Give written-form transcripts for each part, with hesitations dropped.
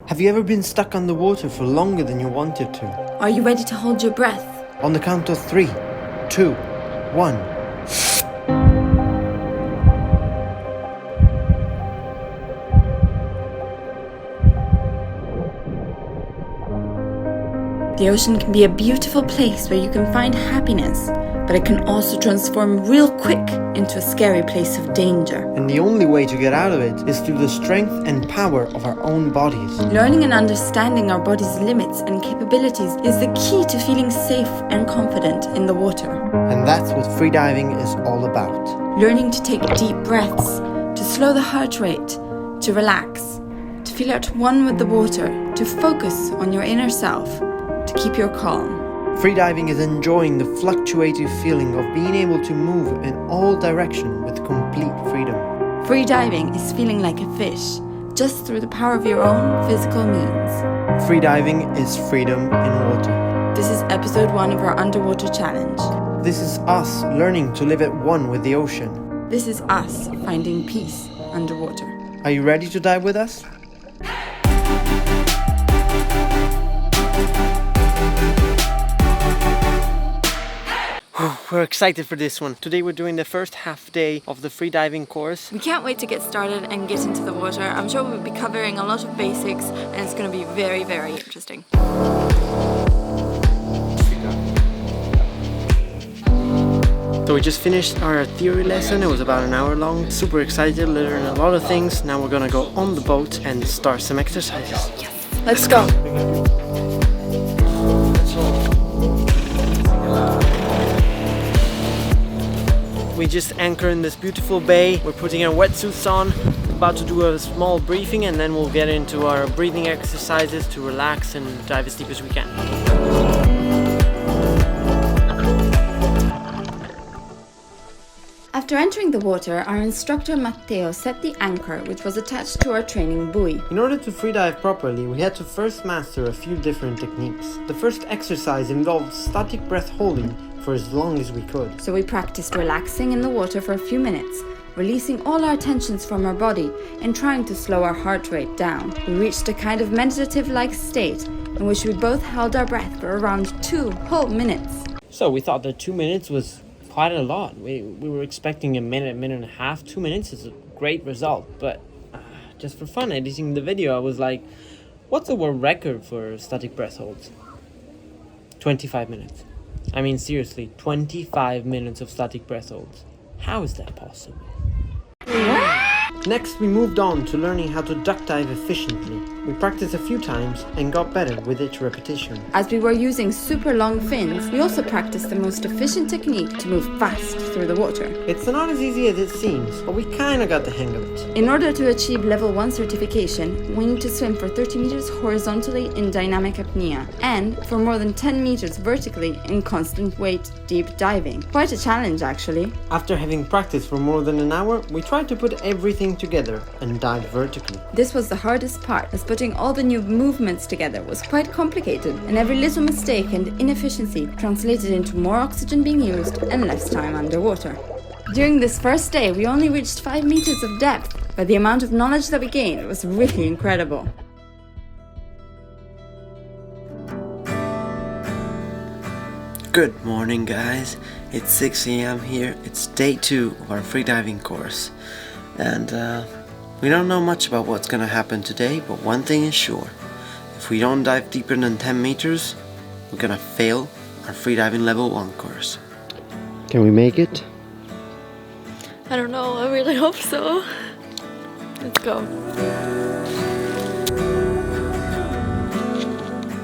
Have you ever been stuck underwater for longer than you wanted to? Are you ready to hold your breath? On the count of 3, 2, 1. The ocean can be a beautiful place where you can find happiness, but it can also transform real quick into a scary place of danger. And the only way to get out of it is through the strength and power of our own bodies. Learning and understanding our body's limits and capabilities is the key to feeling safe and confident in the water. And that's what freediving is all about. Learning to take deep breaths, to slow the heart rate, to relax, to feel at one with the water, to focus on your inner self, to keep your calm. Freediving is enjoying the fluctuative feeling of being able to move in all directions with complete freedom. Freediving is feeling like a fish, just through the power of your own physical means. Freediving is freedom in water. This is episode 1 of our underwater challenge. This is us learning to live at one with the ocean. This is us finding peace underwater. Are you ready to dive with us? We're excited for this one. Today we're doing the first half day of the freediving course. We can't wait to get started and get into the water. I'm sure we'll be covering a lot of basics and it's going to be very, very interesting. So we just finished our theory lesson. It was about an hour long. Super excited, learned a lot of things. Now we're gonna go on the boat and start some exercises. Yes, let's go. We just anchor in this beautiful bay. We're putting our wetsuits on, about to do a small briefing, and then we'll get into our breathing exercises to relax and dive as deep as we can. After entering the water, our instructor Matteo set the anchor, which was attached to our training buoy. In order to freedive properly, we had to first master a few different techniques. The first exercise involved static breath holding for as long as we could. So we practiced relaxing in the water for a few minutes, releasing all our tensions from our body and trying to slow our heart rate down. We reached a kind of meditative-like state in which we both held our breath for around 2 whole minutes. So we thought that 2 minutes was quite a lot. We were expecting a minute and a half. 2 minutes is a great result, but just for fun, editing the video, I was like, what's the world record for static breath holds? 25 minutes. I mean, seriously, 25 minutes of static breath holds. How is that possible? Next, we moved on to learning how to duck dive efficiently. We practiced a few times and got better with each repetition. As we were using super long fins, we also practiced the most efficient technique to move fast through the water. It's not as easy as it seems, but we kinda got the hang of it. In order to achieve level 1 certification, we need to swim for 30 meters horizontally in dynamic apnea and for more than 10 meters vertically in constant weight deep diving. Quite a challenge, actually. After having practiced for more than an hour, we tried to put everything together and dive vertically. This was the hardest part, as putting all the new movements together was quite complicated, and every little mistake and inefficiency translated into more oxygen being used and less time underwater. During this first day, we only reached 5 meters of depth, but the amount of knowledge that we gained was really incredible. Good morning, guys. It's 6 a.m. here. It's day 2 of our freediving course. And we don't know much about what's gonna happen today, but one thing is sure. If we don't dive deeper than 10 meters, we're gonna fail our freediving level 1 course. Can we make it? I don't know, I really hope so. Let's go.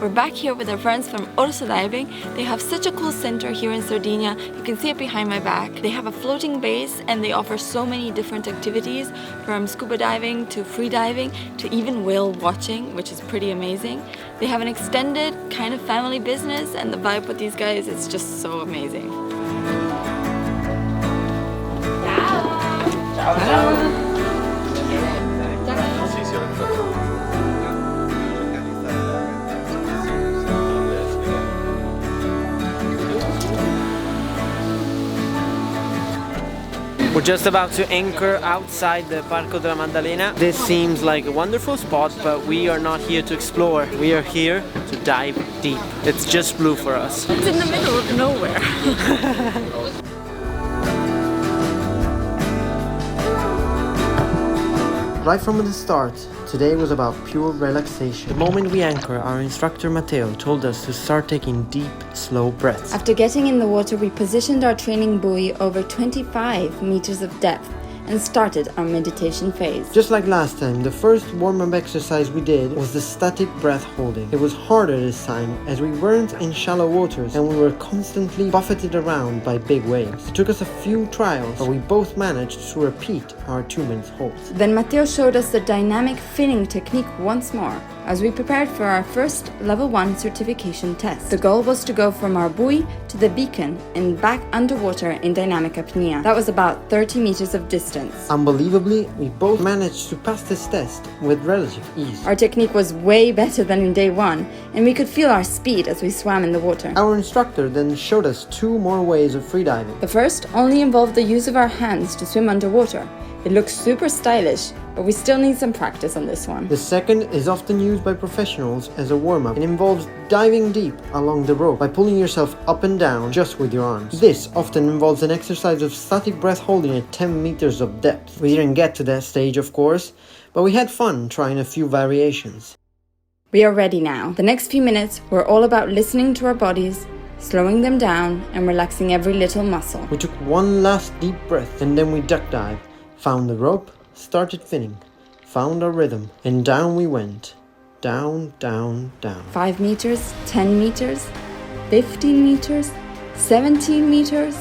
We're back here with our friends from Orso Diving. They have such a cool center here in Sardinia. You can see it behind my back. They have a floating base and they offer so many different activities, from scuba diving to free diving to even whale watching, which is pretty amazing. They have an extended kind of family business, and the vibe with these guys is just so amazing. We're just about to anchor outside the Parco della Maddalena. This seems like a wonderful spot, but we are not here to explore. We are here to dive deep. It's just blue for us. It's in the middle of nowhere. Right from the start, today was about pure relaxation. The moment we anchor, our instructor Matteo told us to start taking deep, slow breaths. After getting in the water, we positioned our training buoy over 25 meters of depth and started our meditation phase. Just like last time, the first warm-up exercise we did was the static breath holding. It was harder this time as we weren't in shallow waters and we were constantly buffeted around by big waves. It took us a few trials, but we both managed to repeat our 2-minute holds. Then Matteo showed us the dynamic finning technique once more as we prepared for our first level 1 certification test. The goal was to go from our buoy to the beacon and back underwater in dynamic apnea. That was about 30 meters of distance. Unbelievably, we both managed to pass this test with relative ease. Our technique was way better than in day 1, and we could feel our speed as we swam in the water. Our instructor then showed us 2 more ways of freediving. The first only involved the use of our hands to swim underwater. It looks super stylish, but we still need some practice on this one. The second is often used by professionals as a warm-up. It involves diving deep along the rope by pulling yourself up and down just with your arms. This often involves an exercise of static breath holding at 10 meters of depth. We didn't get to that stage, of course, but we had fun trying a few variations. We are ready now. The next few minutes were all about listening to our bodies, slowing them down and relaxing every little muscle. We took one last deep breath and then we duck dived, found the rope, started finning, found our rhythm, and down we went. Down, down, down. 5 meters, 10 meters, 15 meters, 17 meters.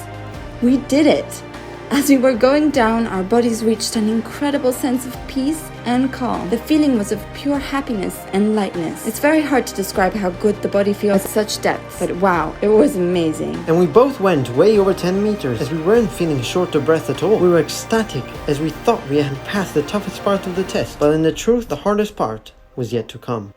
We did it! As we were going down, our bodies reached an incredible sense of peace and calm. The feeling was of pure happiness and lightness. It's very hard to describe how good the body feels at such depth, but wow, it was amazing. And we both went way over 10 meters as we weren't feeling short of breath at all. We were ecstatic as we thought we had passed the toughest part of the test, but in the truth, the hardest part was yet to come.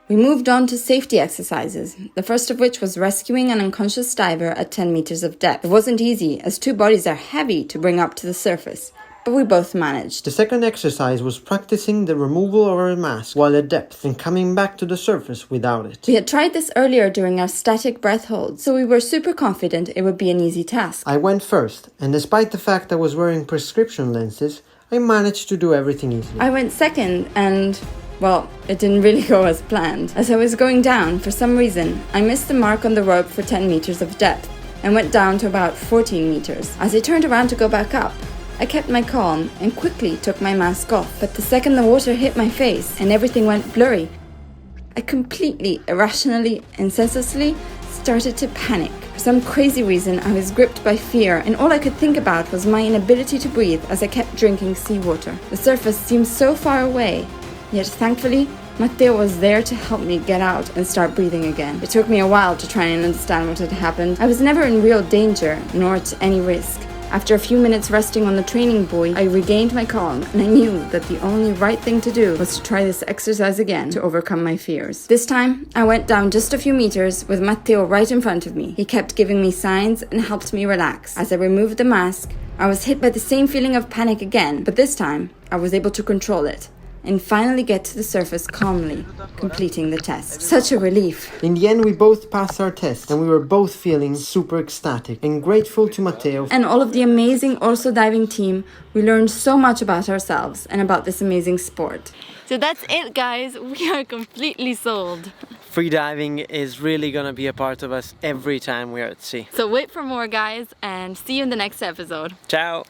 We moved on to safety exercises, the first of which was rescuing an unconscious diver at 10 meters of depth. It wasn't easy, as 2 bodies are heavy to bring up to the surface, but we both managed. The second exercise was practicing the removal of our mask while at depth and coming back to the surface without it. We had tried this earlier during our static breath holds, so we were super confident it would be an easy task. I went first, and despite the fact I was wearing prescription lenses, I managed to do everything easily. I went second and... well, it didn't really go as planned. As I was going down, for some reason, I missed the mark on the rope for 10 meters of depth and went down to about 14 meters. As I turned around to go back up, I kept my calm and quickly took my mask off. But the second the water hit my face and everything went blurry, I completely, irrationally and senselessly started to panic. For some crazy reason, I was gripped by fear, and all I could think about was my inability to breathe as I kept drinking seawater. The surface seemed so far away, yet thankfully, Matteo was there to help me get out and start breathing again. It took me a while to try and understand what had happened. I was never in real danger, nor at any risk. After a few minutes resting on the training buoy, I regained my calm, and I knew that the only right thing to do was to try this exercise again to overcome my fears. This time, I went down just a few meters with Matteo right in front of me. He kept giving me signs and helped me relax. As I removed the mask, I was hit by the same feeling of panic again, but this time, I was able to control it and finally get to the surface calmly, completing the test. Such a relief. In the end, we both passed our test, and we were both feeling super ecstatic and grateful to Matteo and all of the amazing Orso Diving team. We learned so much about ourselves and about this amazing sport. So that's it, guys. We are completely sold. Freediving is really gonna be a part of us every time we're at sea. So wait for more, guys, and see you in the next episode. Ciao!